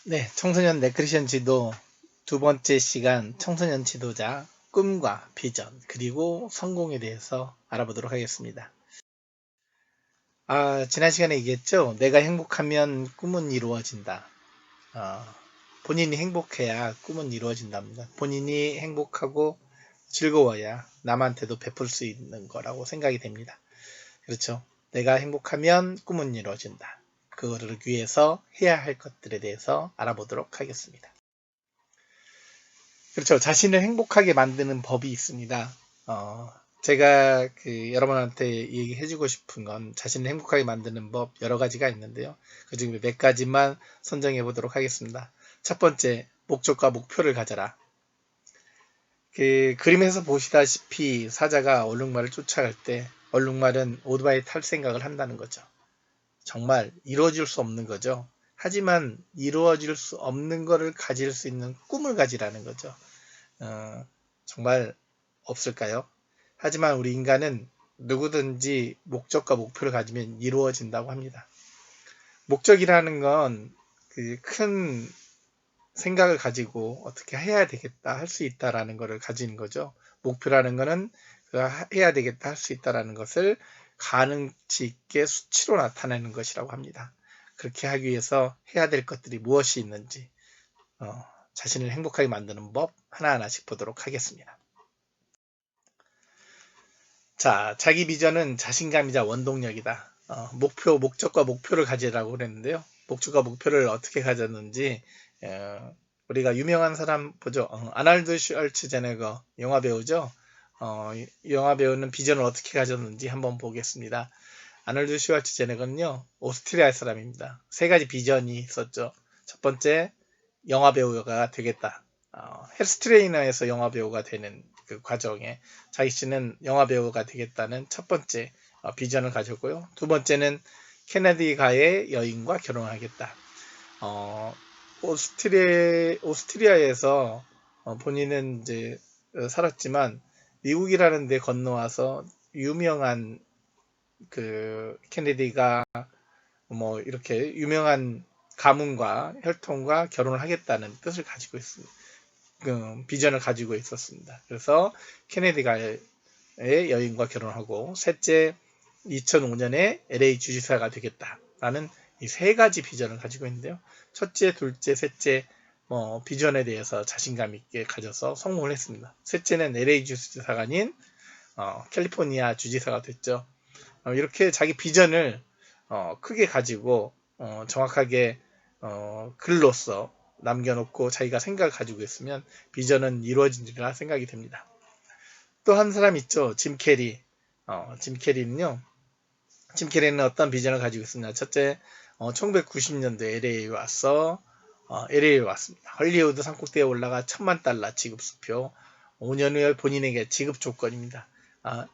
네, 청소년 레크리에이션 지도 두 번째 시간 청소년 지도자 꿈과 비전 그리고 성공에 대해서 알아보도록 하겠습니다. 지난 시간에 얘기했죠. 내가 행복하면 꿈은 이루어진다. 어, 본인이 행복해야 꿈은 이루어진답니다. 본인이 행복하고 즐거워야 남한테도 베풀 수 있는 거라고 생각이 됩니다. 그렇죠. 내가 행복하면 꿈은 이루어진다. 그거를 위해서 해야 할 것들에 대해서 알아보도록 하겠습니다. 그렇죠. 자신을 행복하게 만드는 법이 있습니다. 어, 제가 여러분한테 얘기해주고 싶은 건 자신을 행복하게 만드는 법 여러 가지가 있는데요. 그 중에 몇 가지만 선정해 보도록 하겠습니다. 첫 번째, 목적과 목표를 가져라. 그림에서 보시다시피 사자가 얼룩말을 쫓아갈 때 얼룩말은 오토바이 탈 생각을 한다는 거죠. 정말 이루어질 수 없는 거죠. 하지만 이루어질 수 없는 거를 가질 수 있는 꿈을 가지라는 거죠. 정말 없을까요? 하지만 우리 인간은 누구든지 목적과 목표를 가지면 이루어진다고 합니다. 목적이라는 건 큰 생각을 가지고 어떻게 해야 되겠다, 할 수 있다라는 것을 가지는 거죠. 목표라는 거는 해야 되겠다, 할 수 있다라는 것을 가능치 있게 수치로 나타내는 것이라고 합니다. 그렇게 하기 위해서 해야 될 것들이 무엇이 있는지 자신을 행복하게 만드는 법 하나하나씩 보도록 하겠습니다. 자, 자기 비전은 자신감이자 원동력이다. 목적과 목표를 가지라고 그랬는데요. 목적과 목표를 어떻게 가졌는지, 우리가 유명한 사람 보죠. 아날드 슈왈츠제네거, 영화 배우죠. 영화 배우는 비전을 어떻게 가졌는지 한번 보겠습니다. 아놀드 슈왈츠제네거는요, 오스트리아 사람입니다. 세 가지 비전이 있었죠. 첫 번째, 영화 배우가 되겠다. 헬스 트레이너에서 영화 배우가 되는 그 과정에 자기씨는 영화 배우가 되겠다는 첫 번째 비전을 가졌고요. 두 번째는 케네디가의 여인과 결혼하겠다. 오스트리아에서 본인은 이제 살았지만 미국이라는 데 건너와서 유명한 케네디가 뭐 이렇게 유명한 가문과 혈통과 결혼을 하겠다는 뜻을 가지고 있습니다. 비전을 가지고 있었습니다. 그래서 케네디가의 여인과 결혼하고 셋째 2005년에 LA 주지사가 되겠다라는 이 세 가지 비전을 가지고 있는데요. 첫째, 둘째, 셋째 비전에 대해서 자신감 있게 가져서 성공을 했습니다. 셋째는 LA 주지사가 아닌 캘리포니아 주지사가 됐죠. 이렇게 자기 비전을 크게 가지고 정확하게 글로써 남겨놓고 자기가 생각을 가지고 있으면 비전은 이루어지리라 생각이 됩니다. 또 한 사람 있죠. 짐 캐리. 짐 캐리는 어떤 비전을 가지고 있습니다. 첫째, 1990년도에 LA에 왔습니다. 헐리우드 산꼭대기에 올라가 $10,000,000 지급수표. 5년 후에 본인에게 지급 조건입니다.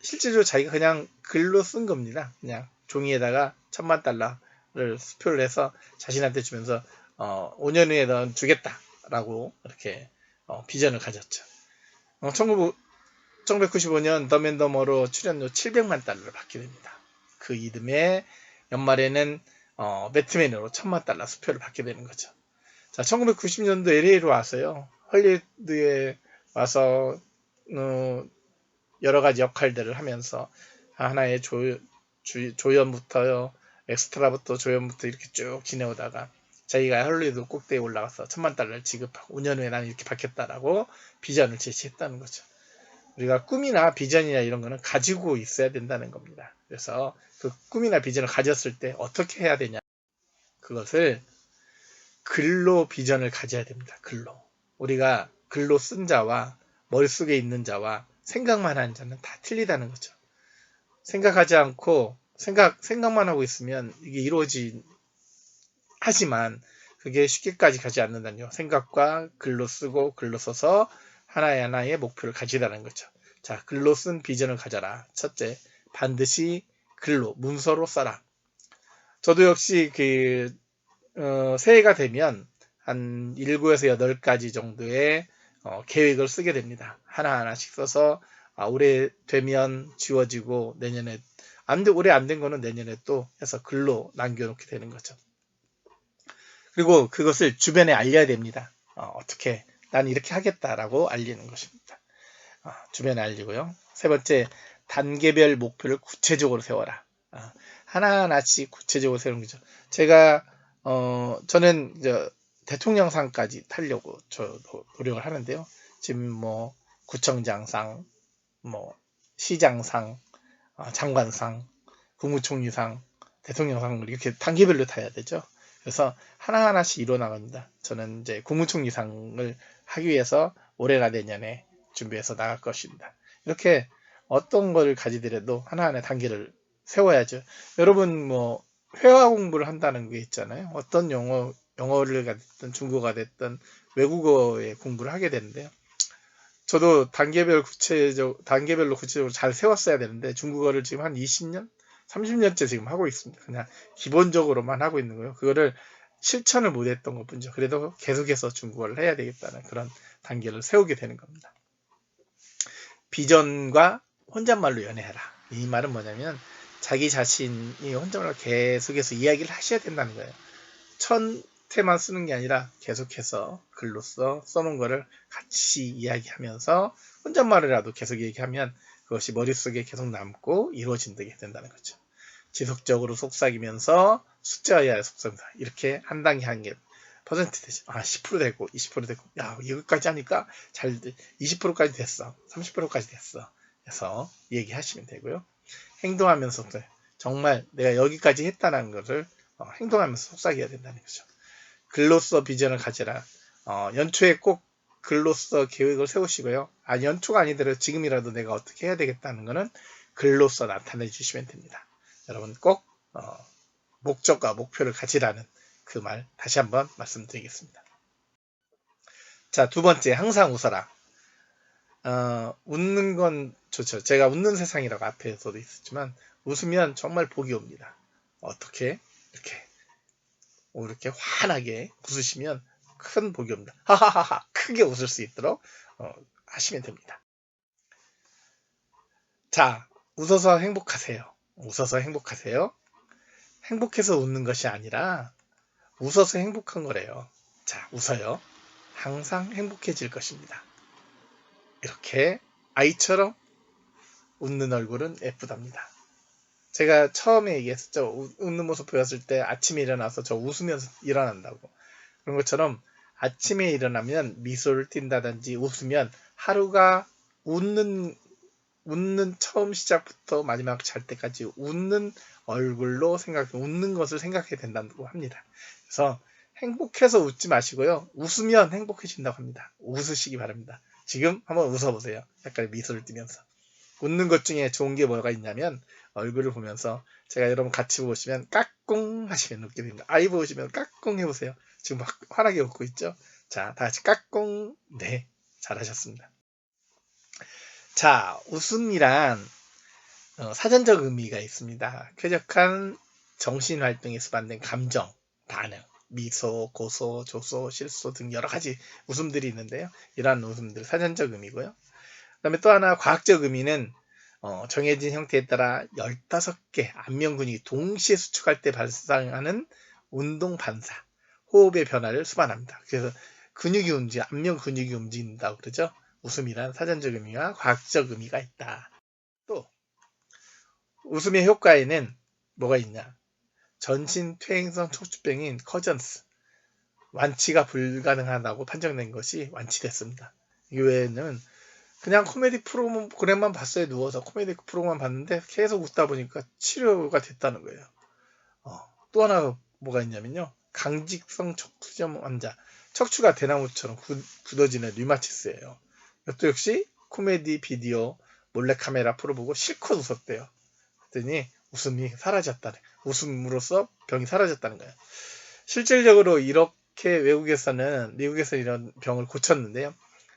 실제로 자기가 그냥 글로 쓴 겁니다. 그냥 종이에다가 $10,000,000를 수표를 해서 자신한테 주면서 5년 후에 넌 주겠다라고 이렇게 비전을 가졌죠. 1995년 더맨더머로 출연료 $700,000,000를 받게 됩니다. 그 이듬해 연말에는 매트맨으로 $10,000,000 수표를 받게 되는 거죠. 자, 1990년도 LA로 와서요. 헐리우드에 와서 여러 가지 역할들을 하면서 하나의 조연부터요, 엑스트라부터 조연부터 이렇게 쭉 지내오다가 자기가 헐리우드 꼭대기에 올라가서 $10,000,000를 지급하고 5년 후에 나는 이렇게 받겠다라고 비전을 제시했다는 거죠. 우리가 꿈이나 비전이나 이런 거는 가지고 있어야 된다는 겁니다. 그래서 그 꿈이나 비전을 가졌을 때 어떻게 해야 되냐? 그것을 글로 비전을 가져야 됩니다. 글로. 우리가 글로 쓴 자와 머릿속에 있는 자와 생각만 하는 자는 다 틀리다는 거죠. 생각하지 않고 생각만 하고 있으면 이게 하지만 그게 쉽게까지 가지 않는다뇨. 생각과 글로 쓰고 글로 써서 하나의 목표를 가지라는 거죠. 자, 글로 쓴 비전을 가져라. 첫째, 반드시 글로, 문서로 써라. 저도 역시 새해가 되면 한 7에서 8가지 정도의 계획을 쓰게 됩니다. 하나하나씩 써서 올해 되면 지워지고 내년에 올해 안 된 거는 내년에 또 해서 글로 남겨놓게 되는 거죠. 그리고 그것을 주변에 알려야 됩니다. 어떻게 난 이렇게 하겠다라고 알리는 것입니다. 주변에 알리고요. 세 번째, 단계별 목표를 구체적으로 세워라. 하나하나씩 구체적으로 세우는 거죠. 제가 저는 이제 대통령상까지 타려고 저도 노력을 하는데요. 지금 뭐 구청장상, 뭐 시장상, 장관상, 국무총리상, 대통령상 이렇게 단계별로 타야 되죠. 그래서 하나하나씩 이뤄 나갑니다. 저는 이제 국무총리상을 하기 위해서 올해나 내년에 준비해서 나갈 것입니다. 이렇게 어떤 거를 가지더라도 하나하나 단계를 세워야죠. 여러분 뭐 회화 공부를 한다는 게 있잖아요. 어떤 영어를 가졌든 중국어가 됐든 외국어의 공부를 하게 되는데요. 저도 단계별로 구체적으로 잘 세웠어야 되는데 중국어를 지금 한 20년, 30년째 지금 하고 있습니다. 그냥 기본적으로만 하고 있는 거예요. 그거를 실천을 못 했던 것 뿐이죠. 그래도 계속해서 중국어를 해야 되겠다는 그런 단계를 세우게 되는 겁니다. 비전과 혼잣말로 연애하라. 이 말은 뭐냐면 자기 자신이 혼잣말로 계속해서 이야기를 하셔야 된다는 거예요. 첫테만 쓰는 게 아니라 계속해서 글로써 써놓은 거를 같이 이야기하면서 혼잣말이라도 계속 얘기하면 그것이 머릿속에 계속 남고 이루어진다게 된다는 거죠. 지속적으로 속삭이면서 숫자야 속삭임다. 이렇게 한 단계 한 개 퍼센트 되죠. 10% 되고 20% 되고 야 이거까지 하니까 잘 20%까지 됐어. 30%까지 됐어. 그래서 얘기하시면 되고요. 행동하면서 정말 내가 여기까지 했다는 것을 행동하면서 속삭여야 된다는 거죠. 글로써 비전을 가지라. 연초에 꼭 글로써 계획을 세우시고요. 연초가 아니더라도 지금이라도 내가 어떻게 해야 되겠다는 것은 글로써 나타내 주시면 됩니다. 여러분 꼭 목적과 목표를 가지라는 그 말 다시 한번 말씀드리겠습니다. 자, 두 번째, 항상 웃어라. 웃는 건 좋죠. 제가 웃는 세상이라고 앞에서도 있었지만 웃으면 정말 복이 옵니다. 어떻게? 이렇게 환하게 웃으시면 큰 복이 옵니다. 하하하하 크게 웃을 수 있도록 하시면 됩니다. 자, 웃어서 행복하세요. 웃어서 행복하세요. 행복해서 웃는 것이 아니라 웃어서 행복한 거래요. 자, 웃어요. 항상 행복해질 것입니다. 이렇게 아이처럼 웃는 얼굴은 예쁘답니다. 제가 처음에 얘기했었죠. 웃는 모습 보였을 때 아침에 일어나서 저 웃으면서 일어난다고. 그런 것처럼 아침에 일어나면 미소를 띈다든지 웃으면 하루가 웃는 처음 시작부터 마지막 잘 때까지 웃는 얼굴로 웃는 것을 생각해야 된다고 합니다. 그래서 행복해서 웃지 마시고요. 웃으면 행복해진다고 합니다. 웃으시기 바랍니다. 지금 한번 웃어보세요. 약간 미소를 띠면서. 웃는 것 중에 좋은 게 뭐가 있냐면 얼굴을 보면서 제가 여러분 같이 보시면 까꿍 하시면 웃게 됩니다. 아이 보시면 까꿍 해보세요. 지금 막 환하게 웃고 있죠? 자, 다 같이 까꿍. 네, 잘하셨습니다. 자, 웃음이란 사전적 의미가 있습니다. 쾌적한 정신활동에서 받는 감정, 반응, 미소, 고소, 조소, 실소 등 여러 가지 웃음들이 있는데요. 이러한 웃음들 사전적 의미고요. 그 다음에 또 하나 과학적 의미는 정해진 형태에 따라 15개 안면 근육이 동시에 수축할 때 발생하는 운동 반사, 호흡의 변화를 수반합니다. 그래서 안면 근육이 움직인다고 그러죠. 웃음이란 사전적 의미와 과학적 의미가 있다. 또 웃음의 효과에는 뭐가 있냐? 전신 퇴행성 척추병인 커전스, 완치가 불가능하다고 판정된 것이 완치됐습니다. 이외에는 그냥 코미디 프로그램만 봤어요. 누워서 코미디 프로그램만 봤는데 계속 웃다 보니까 치료가 됐다는 거예요. 또 하나 뭐가 있냐면요. 강직성 척추염 환자, 척추가 대나무처럼 굳어지는 류마티스예요. 이것도 역시 코미디 비디오 몰래카메라 프로 보고 실컷 웃었대요. 그랬더니 웃음으로써 병이 사라졌다는 거예요. 실질적으로 이렇게 미국에서 이런 병을 고쳤는데요.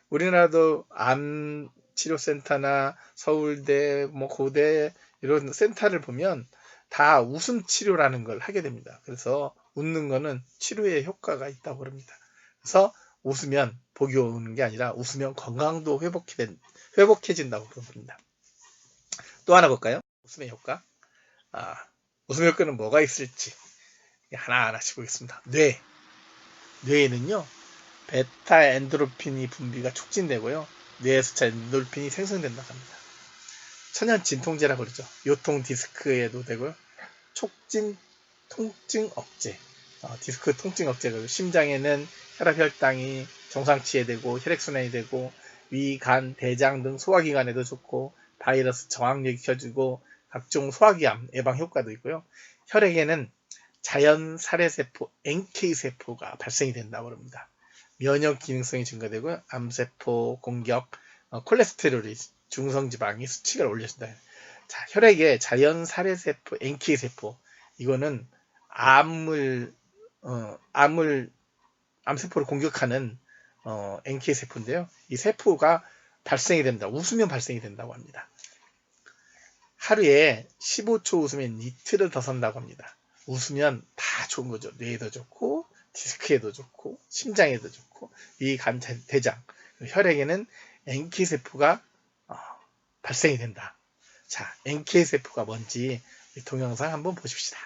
우리나라도 암치료센터나 서울대, 고대 이런 센터를 보면 다 웃음 치료라는 걸 하게 됩니다. 그래서 웃는 거는 치료에 효과가 있다고 합니다. 그래서 웃으면 복이 오는 게 아니라 웃으면 건강도 회복해진다고 그럽니다. 또 하나 볼까요? 웃음의 효과. 웃음의 효과는 뭐가 있을지 하나하나씩 보겠습니다. 뇌. 뇌에는요, 베타 엔도르핀이 분비가 촉진되고요, 뇌에서 엔도르핀이 생성된다고 합니다. 천연 진통제라고 그러죠. 요통 디스크에도 되고요. 촉진 통증 억제, 디스크 통증 억제가 심장에는 혈압 혈당이 정상치에 되고 혈액순환이 되고 위, 간, 대장 등 소화기관에도 좋고 바이러스 저항력이 켜주고 각종 소화기암 예방 효과도 있고요. 혈액에는 자연 살해세포 NK세포가 발생이 된다고 합니다. 면역 기능성이 증가되고 암세포 공격, 콜레스테롤이 중성지방이 수치가 올려진다. 자, 혈액에 자연 살해세포 NK세포, 이거는 암세포를 공격하는 NK세포인데요. 이 세포가 발생이 된다. 웃으면 발생이 된다고 합니다. 하루에 15초 웃으면 이틀을 더 산다고 합니다. 웃으면 다 좋은 거죠. 뇌에도 좋고 디스크에도 좋고 심장에도 좋고 위, 간, 대장, 혈액에는 NK세포가 발생이 된다. 자, NK세포가 뭔지 동영상 한번 보십시다.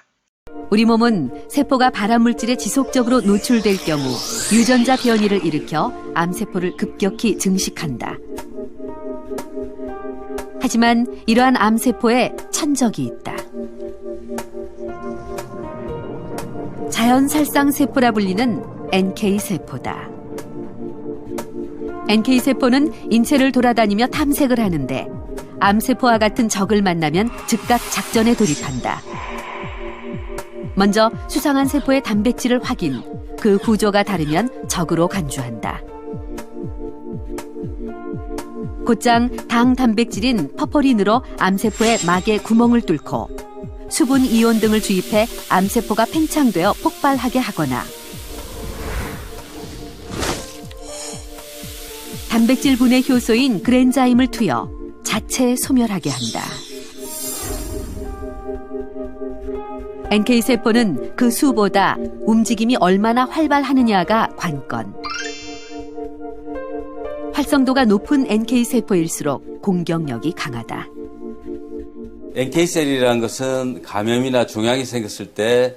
우리 몸은 세포가 발암물질에 지속적으로 노출될 경우 유전자 변이를 일으켜 암세포를 급격히 증식한다. 하지만 이러한 암세포에 천적이 있다. 자연살상세포라 불리는 NK세포다. NK세포는 인체를 돌아다니며 탐색을 하는데 암세포와 같은 적을 만나면 즉각 작전에 돌입한다. 먼저 수상한 세포의 단백질을 확인, 그 구조가 다르면 적으로 간주한다. 곧장 당 단백질인 퍼포린으로 암세포의 막에 구멍을 뚫고 수분 이온 등을 주입해 암세포가 팽창되어 폭발하게 하거나 단백질 분해 효소인 그랜자임을 투여 자체 소멸하게 한다. NK세포는 그 수보다 움직임이 얼마나 활발하느냐가 관건. 활성도가 높은 NK세포일수록 공격력이 강하다. NK셀이라는 것은 감염이나 종양이 생겼을 때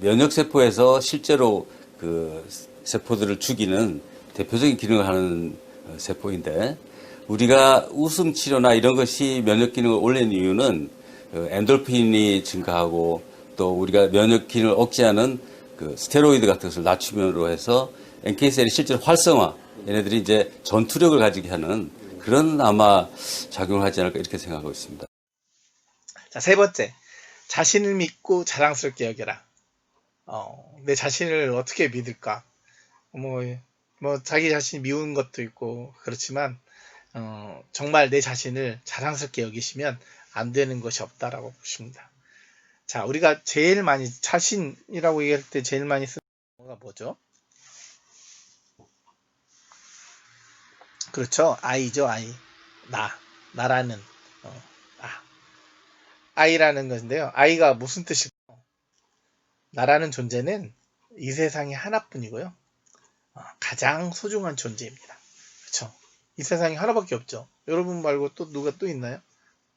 면역세포에서 실제로 그 세포들을 죽이는 대표적인 기능을 하는 세포인데, 우리가 웃음 치료나 이런 것이 면역 기능을 올리는 이유는 엔돌핀이 증가하고 또 우리가 면역 기능을 억제하는 그 스테로이드 같은 것을 낮춤으로 해서 NK셀이 실제로 활성화, 얘네들이 이제 전투력을 가지게 하는 그런 아마 작용을 하지 않을까 이렇게 생각하고 있습니다. 자, 세 번째, 자신을 믿고 자랑스럽게 여겨라. 내 자신을 어떻게 믿을까? 자기 자신이 미운 것도 있고 그렇지만 정말 내 자신을 자랑스럽게 여기시면 안 되는 것이 없다라고 보십니다. 자, 우리가 제일 많이 자신이라고 얘기할 때 제일 많이 쓰는 단어가 뭐죠? 그렇죠. I죠. I. 나라는 나. I라는 것인데요. I가 무슨 뜻일까요? 나라는 존재는 이 세상에 하나뿐이고요. 가장 소중한 존재입니다. 그렇죠. 이 세상에 하나밖에 없죠. 여러분 말고 또 누가 또 있나요?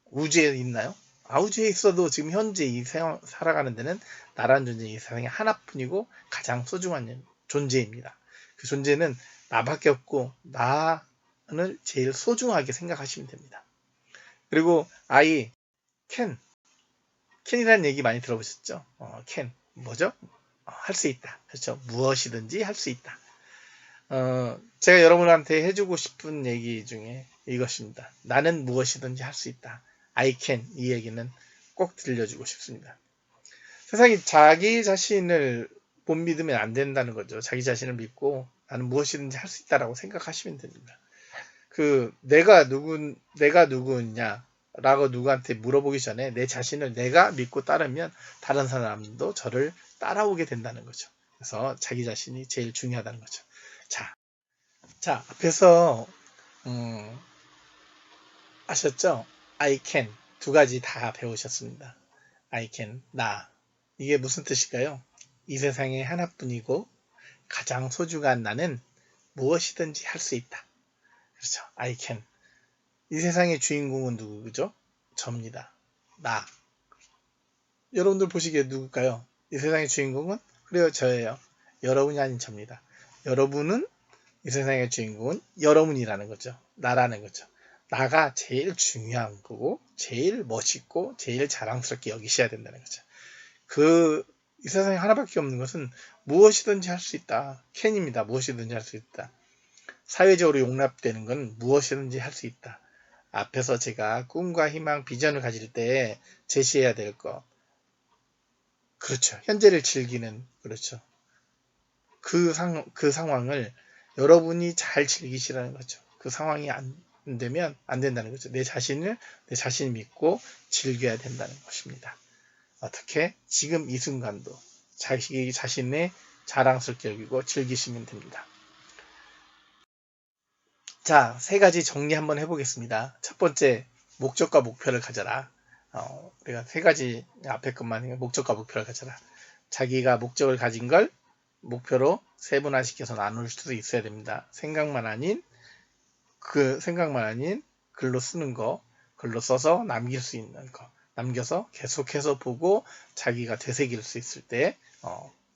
우주에 있나요? 우주에 있어도 지금 현재 이 세상 살아가는 데는 나라는 존재는 이 세상에 하나뿐이고 가장 소중한 존재입니다. 그 존재는 나밖에 없고 나를 제일 소중하게 생각하시면 됩니다. 그리고 I, can이라는 얘기 많이 들어보셨죠? can 뭐죠? 할 수 있다. 그렇죠? 무엇이든지 할 수 있다. 제가 여러분한테 해주고 싶은 얘기 중에 이것입니다. 나는 무엇이든지 할 수 있다. I can, 이 얘기는 꼭 들려주고 싶습니다. 세상에 자기 자신을 못 믿으면 안 된다는 거죠. 자기 자신을 믿고 나는 무엇이든지 할 수 있다라고 생각하시면 됩니다. 내가 누구냐라고 누구한테 물어보기 전에 내 자신을 내가 믿고 따르면 다른 사람도 저를 따라오게 된다는 거죠. 그래서 자기 자신이 제일 중요하다는 거죠. 자, 앞에서 아셨죠? I can 두 가지 다 배우셨습니다. I can, 나. 이게 무슨 뜻일까요? 이 세상에 하나뿐이고 가장 소중한 나는 무엇이든지 할 수 있다. 그렇죠. I can. 이 세상의 주인공은 누구죠? 저입니다. 나. 여러분들 보시기에 누굴까요? 이 세상의 주인공은? 그래요, 저예요. 여러분이 아닌 접니다. 여러분은 이 세상의 주인공은 여러분이라는 거죠. 나라는 거죠. 나가 제일 중요한 거고 제일 멋있고 제일 자랑스럽게 여기셔야 된다는 거죠. 이 세상에 하나밖에 없는 것은 무엇이든지 할 수 있다. 캔입니다. 무엇이든지 할 수 있다. 사회적으로 용납되는 건 무엇이든지 할 수 있다. 앞에서 제가 꿈과 희망, 비전을 가질 때 제시해야 될 것. 그렇죠. 현재를 즐기는, 그렇죠. 그 상황을 여러분이 잘 즐기시라는 거죠. 그 상황이 안 되면 안 된다는 거죠. 내 자신을 믿고 즐겨야 된다는 것입니다. 어떻게? 지금 이 순간도 자기 자신의 자랑스럽게 여기고 즐기시면 됩니다. 자, 3가지 정리 한번 해보겠습니다. 첫 번째, 목적과 목표를 가져라. 우리가 3가지 앞에 것만 목적과 목표를 가져라. 자기가 목적을 가진 걸 목표로 세분화시켜서 나눌 수도 있어야 됩니다. 생각만 아닌 글로 쓰는 거, 글로 써서 남길 수 있는 거, 남겨서 계속해서 보고 자기가 되새길 수 있을 때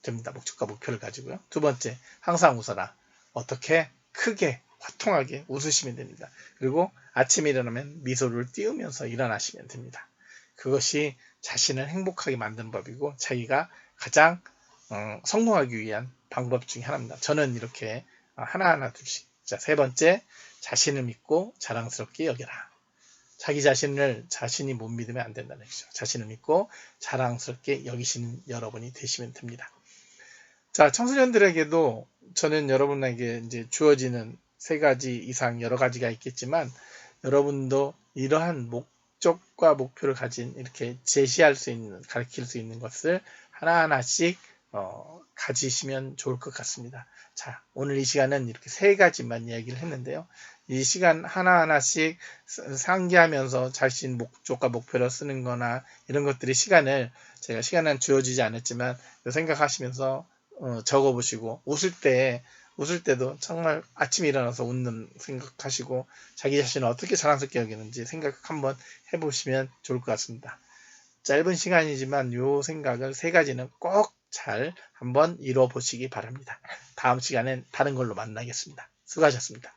됩니다. 목적과 목표를 가지고요. 두 번째, 항상 웃어라. 어떻게? 크게 화통하게 웃으시면 됩니다. 그리고 아침에 일어나면 미소를 띄우면서 일어나시면 됩니다. 그것이 자신을 행복하게 만드는 법이고 자기가 가장 성공하기 위한 방법 중에 하나입니다. 저는 이렇게 하나하나 둘씩. 자, 3번째, 자신을 믿고 자랑스럽게 여겨라. 자기 자신이 못 믿으면 안 된다는 것이죠. 자신을 믿고 자랑스럽게 여기시는 여러분이 되시면 됩니다. 자, 청소년들에게도 저는 여러분에게 이제 주어지는 3가지 이상 여러 가지가 있겠지만 여러분도 이러한 목적과 목표를 가진 이렇게 제시할 수 있는, 가르칠 수 있는 것을 하나하나씩 가지시면 좋을 것 같습니다. 자, 오늘 이 시간은 이렇게 3가지만 이야기를 했는데요. 이 시간 하나하나씩 상기하면서 자신 목적과 목표를 쓰는 거나 이런 것들이 제가 시간은 주어지지 않았지만 생각하시면서 적어보시고 웃을 때도 정말 아침에 일어나서 웃는 생각하시고 자기 자신을 어떻게 자랑스럽게 여기는지 생각 한번 해보시면 좋을 것 같습니다. 짧은 시간이지만 이 생각을 3가지는 꼭 잘 한번 이뤄 보시기 바랍니다. 다음 시간엔 다른 걸로 만나겠습니다. 수고하셨습니다.